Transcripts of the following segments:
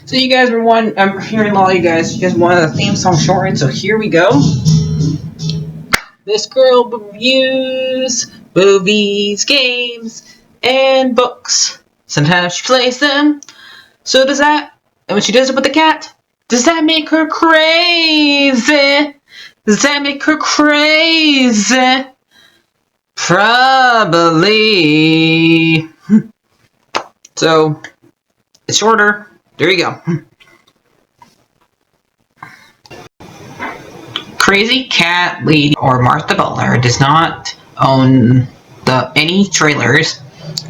So you guys were I'm hearing a lot of you guys wanted a theme song shortened, so here we go. This girl reviews movies, games, and books. Sometimes she plays them. So does that, and when she does it with the cat, does that make her crazy? Does that make her crazy? Probably. So, it's shorter. There you go. Crazy Cat Lady or Martha Butler does not own any trailers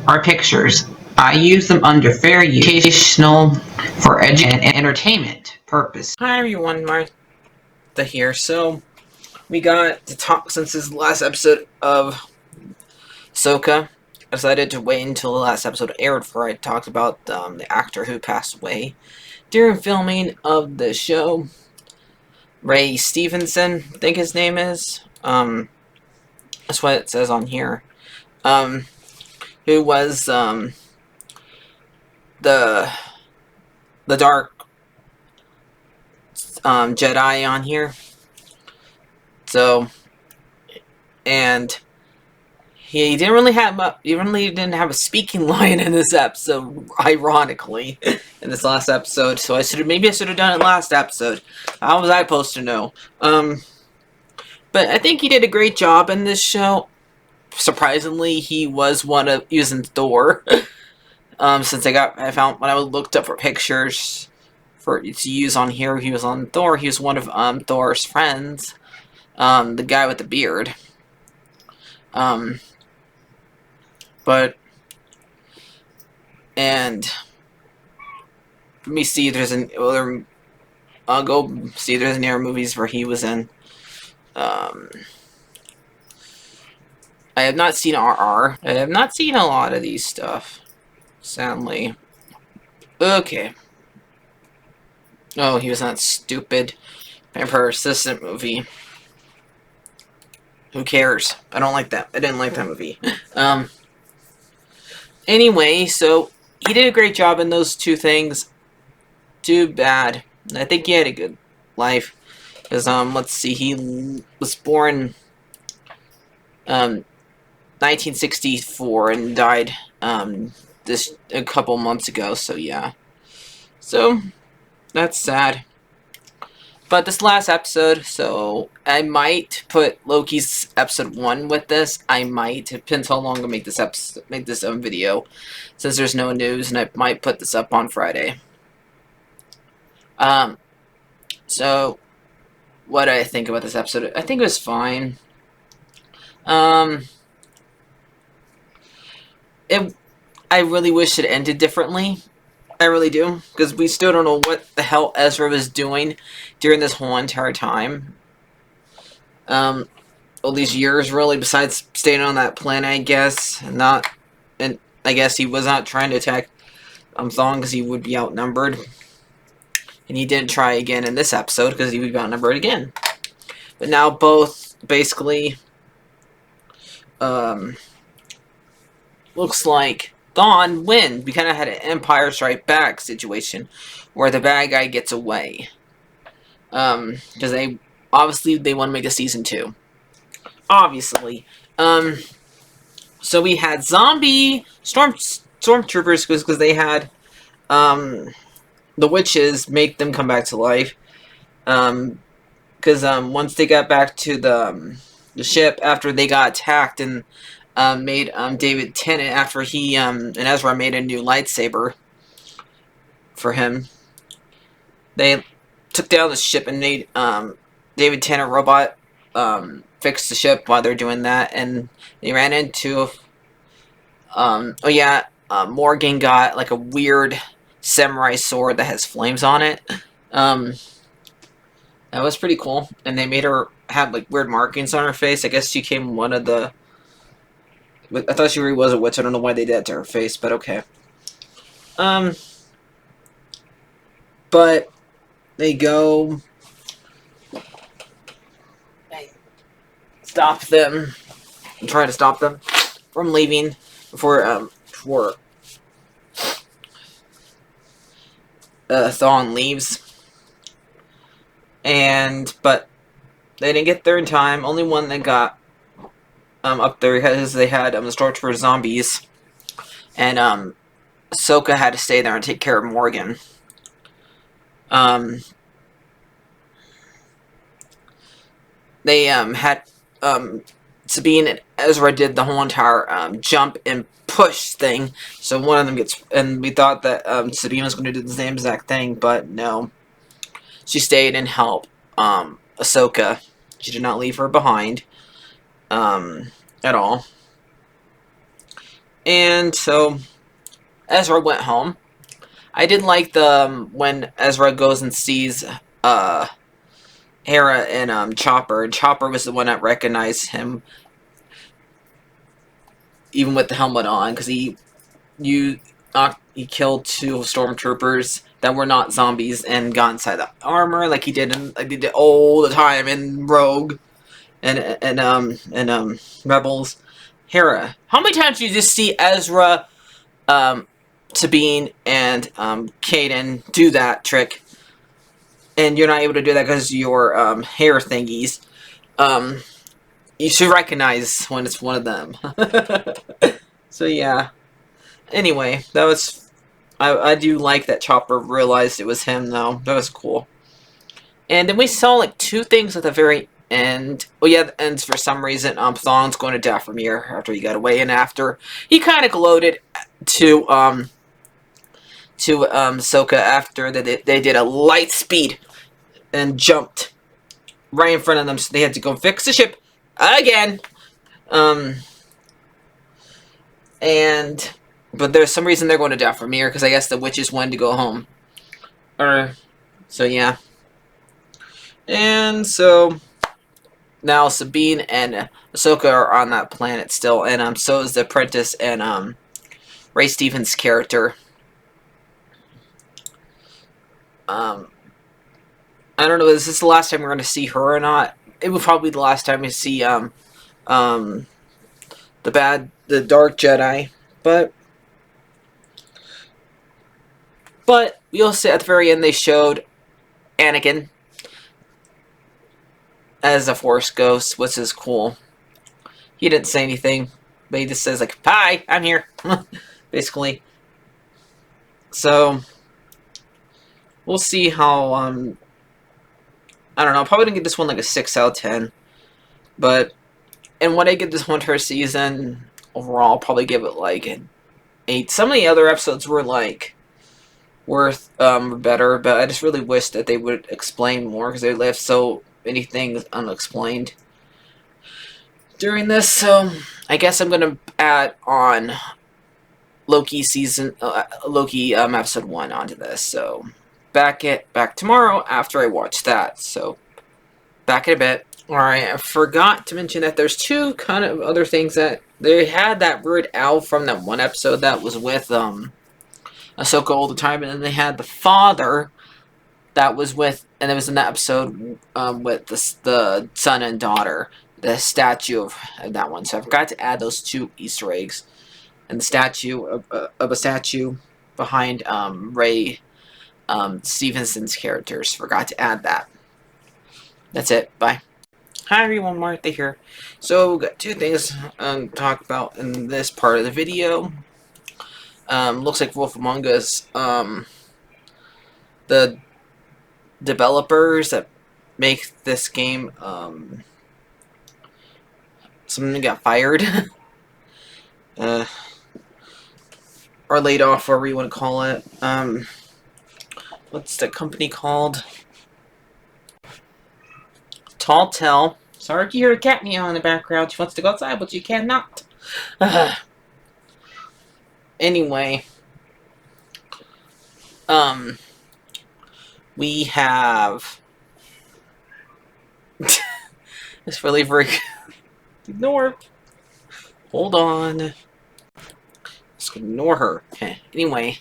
or pictures. I use them under fair use, educational, for and entertainment purpose. Hi everyone, Martha here. So, we got to talk since this last episode of Ahsoka. I decided to wait until the last episode aired before I talked about the actor who passed away during filming of the show. Ray Stevenson, I think his name is. That's what it says on here. Who was the dark Jedi on here. So, and he didn't really have a speaking line in this episode, ironically, in this last episode. So I should have done it last episode. How was I supposed to know? But I think he did a great job in this show. Surprisingly, he was in Thor. Since I found when I looked up for pictures to use on here, he was on Thor. He was one of Thor's friends, the guy with the beard. But and let me see if there's I'll go see if there's any other movies where he was in. I have not seen RR. I have not seen a lot of these stuff, sadly. Okay. Oh, he was in that stupid Vampire Assistant movie. Who cares? I don't like that. I didn't like that movie. Anyway, so he did a great job in those two things. Too bad. I think he had a good life. Because, let's see, he was born 1964 and died this a couple months ago, so yeah. So, that's sad. But this last episode, so I might put Loki's episode 1 with this. I might. It depends how long I make this video, since there's no news, and I might put this up on Friday. So what do I think about this episode? I think it was fine. I really wish it ended differently. I really do, because we still don't know what the hell Ezra was doing during this whole entire time. All these years, really, besides staying on that planet, I guess. And I guess he was not trying to attack Thawne because he would be outnumbered. And he didn't try again in this episode because he would be outnumbered again. But now both, basically, looks like Thawne win. We kind of had an Empire Strike Back situation where the bad guy gets away. Because they want to make a season 2. Obviously. So we had zombie stormtroopers because they had the witches make them come back to life. Because once they got back to the ship after they got attacked and made David Tennant after he and Ezra made a new lightsaber for him. They took down the ship and made David Tennant robot fix the ship while they're doing that, and they ran into Morgan got like a weird samurai sword that has flames on it. That was pretty cool, and they made her have like weird markings on her face. I guess she came one of the. I thought she really was a witch. I don't know why they did that to her face, but okay. But they go. They stop them. And try to stop them from leaving before Thawne leaves. But they didn't get there in time. Only one that got up there because they had the Stormtrooper zombies. And Ahsoka had to stay there and take care of Morgan. They had Sabine and Ezra did the whole entire jump and push thing. So one of them gets, and we thought that Sabine was going to do the same exact thing, but no. She stayed and helped Ahsoka. She did not leave her behind at all. And so Ezra went home. I did like the when Ezra goes and sees Hera and Chopper. Chopper was the one that recognized him, even with the helmet on, because he killed 2 stormtroopers that were not zombies and got inside the armor like he did all the time in Rogue and Rebels. Hera, how many times do you just see Ezra, Sabine, and Kaden do that trick, and you're not able to do that because your hair thingies? You should recognize when it's one of them. So yeah. Anyway, that was... I do like that Chopper realized it was him, though. That was cool. And then we saw, like, 2 things at the very end. Oh, yeah, the ends for some reason. Thawne's going to Dathomir after he got away, and after he kind of gloated to Ahsoka after they did a light speed and jumped right in front of them, so they had to go fix the ship again. But there's some reason they're going to Dathomir, because I guess the witches wanted to go home. So yeah. And so now Sabine and Ahsoka are on that planet still, and so is the apprentice and Ray Stevens' character. I don't know, is this the last time we're going to see her or not? It would probably be the last time we see the Dark Jedi, but you'll see at the very end they showed Anakin as a Force ghost, which is cool. He didn't say anything, but he just says, like, "Hi, I'm here," basically. So we'll see how, I don't know, I'm probably gonna give this one like a 6 out of 10. But, and when I give this one to her season, overall, I'll probably give it like an 8. Some of the other episodes were like, better, but I just really wish that they would explain more, because they left so many things unexplained during this. So I guess I'm gonna add on Loki episode 1 onto this. So back tomorrow after I watch that. So back in a bit. Alright, I forgot to mention that there's 2 kind of other things that they had. That Weird Al from that one episode that was with Ahsoka all the time, and then they had the father that was with, and it was in that episode with the son and daughter, the statue of that one. So I forgot to add those 2 Easter eggs, and the statue of a statue behind Ray Stevenson's characters. Forgot to add that. That's it. Bye. Hi everyone, Martha here. So we've got 2 things to talk about in this part of the video. Looks like Wolf Among Us, the developers that make this game, someone got fired, or laid off, whatever you want to call it. What's the company called? Tall Tale. Sorry if you hear a cat meow in the background. She wants to go outside, but she cannot. Anyway, we have it's really very ignore. Hold on. Just ignore her. Okay. Anyway,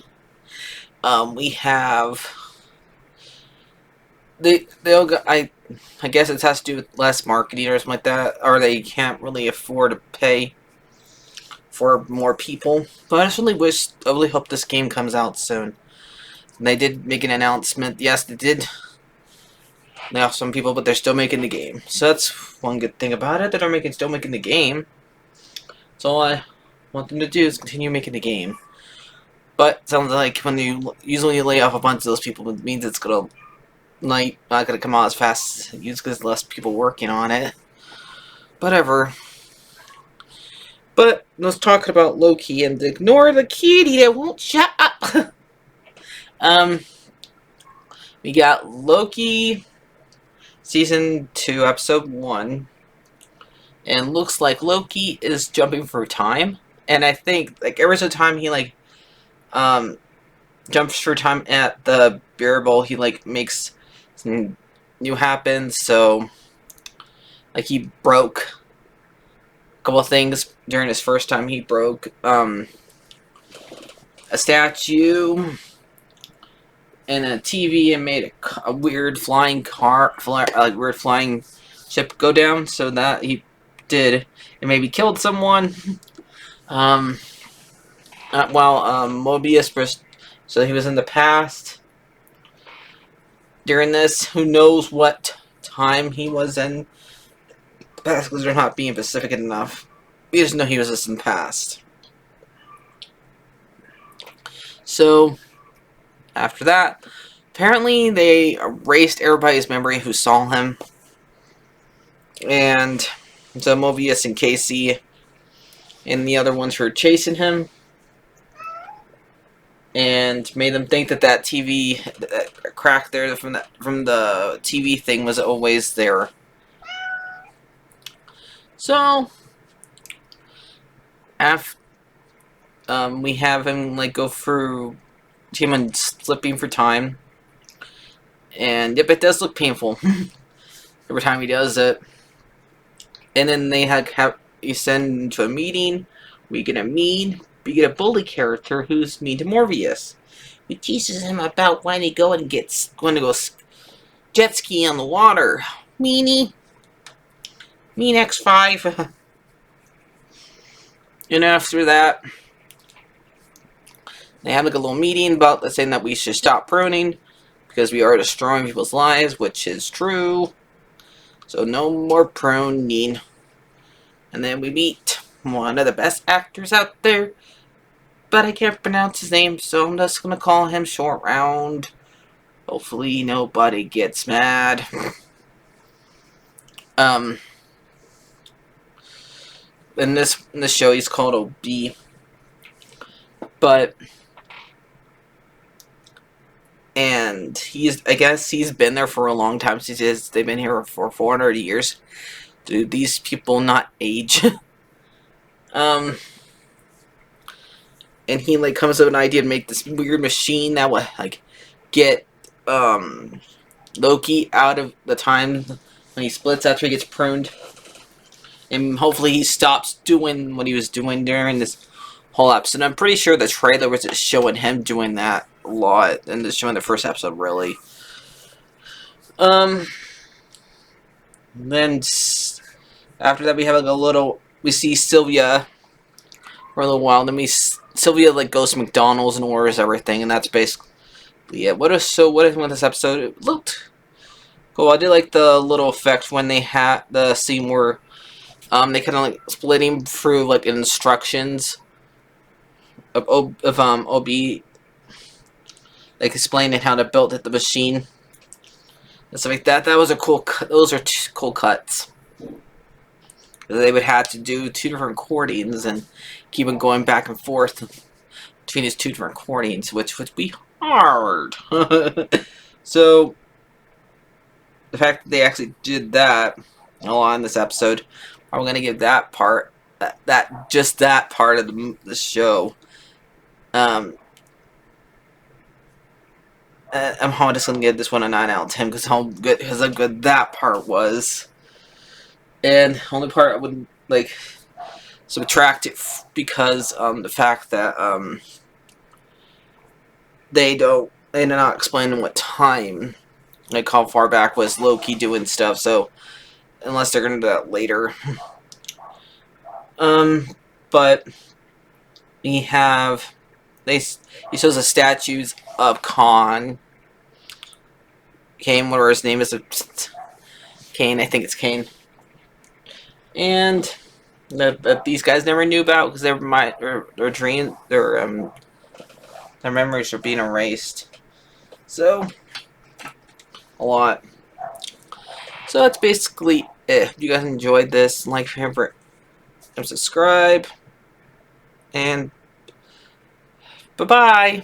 we have I guess it has to do with less marketing or something like that, or they can't really afford to pay for more people. But I really hope this game comes out soon. They did make an announcement. Yes, they did lay off some people, but they're still making the game. So that's one good thing about it. That they're still making the game. So all I want them to do is continue making the game. But it sounds like when you usually lay off a bunch of those people, it means it's gonna not gonna come out as fast as because there's less people working on it. Whatever. But let's talk about Loki and ignore the kitty that won't shut up. We got Loki season 2, episode 1, and looks like Loki is jumping through time. And I think like every single time he jumps through time at the beer bowl, he makes something new happen. So he broke a couple of things during his first time. He broke a statue and a TV and made a weird flying weird flying ship go down. So that he did and maybe killed someone. While Mobius, so he was in the past during this. Who knows what time he was in the past because they're not being specific enough. We just know he was just in the past. So after that, apparently they erased everybody's memory who saw him, and so Mobius and Casey and the other ones who were chasing him, and made them think that TV that crack there from the TV thing was always there. So after we have him go through him slipping for time, and yep, it does look painful every time he does it. And then they have you send into a meeting. We get a bully character who's mean to Morbius. He teaches him about when to go jet ski on the water. Meanie. Mean X5. And after that, they have a little meeting about saying that we should stop pruning because we are destroying people's lives, which is true. So no more pruning. And then we meet one of the best actors out there, but I can't pronounce his name, so I'm just gonna call him Short Round. Hopefully nobody gets mad. In this show, he's called OB, and I guess he's been there for a long time. They've been here for 400 years. Do these people not age? And he comes up with an idea to make this weird machine that would get Loki out of the time when he splits after he gets pruned, and hopefully he stops doing what he was doing during this whole episode. I'm pretty sure the trailer was just showing him doing that a lot, and just showing the first episode really. Then after that we have we see Sylvia for a little while. Then Sylvia goes to McDonald's and orders everything, and that's basically it. What is with this episode? It looked cool. I did like the little effect when they had the scene where they kind of splitting through instructions of OB, explaining how to build the machine and stuff like that. That was a cool. Those are cool cuts. They would have to do 2 different recordings and keep on going back and forth between these 2 different recordings, which would be hard. So the fact that they actually did that a lot in this episode, I'm gonna give that part, just that part of the show. I'm just gonna give this one a 9 out of 10 because how good that part was. And the only part I would subtract it because the fact that they're not explaining what time, how far back was Loki doing stuff. So unless they're gonna do that later, but we have he shows the statues of Kane, whatever his name is, Kane. I think it's Kane. And these guys never knew about because their dream, their memories are being erased. So a lot. So that's basically it. If you guys enjoyed this, like, favorite, and subscribe. And bye bye.